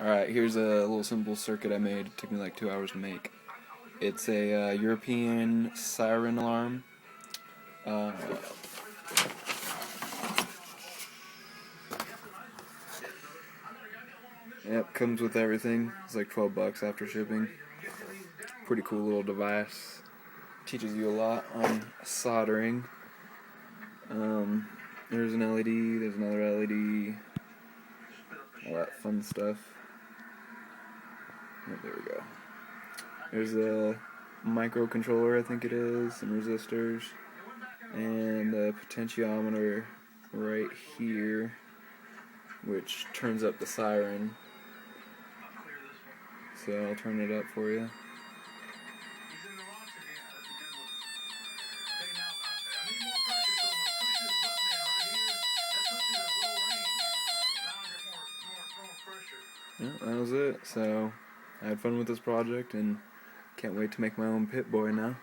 Alright, here's a little simple circuit I made. It took me like 2 hours to make. It's a European siren alarm. Uh, yep, comes with everything. It's like 12 bucks after shipping. Pretty cool little device. Teaches you a lot on soldering. There's an LED, there's another LED, all that fun stuff. Oh, there we go. There's a microcontroller, I think it is, some resistors, and a potentiometer right here, which turns up the siren. So I'll turn it up for you. Yeah, that was it. So I had fun with this project and can't wait to make my own Pit Boy now.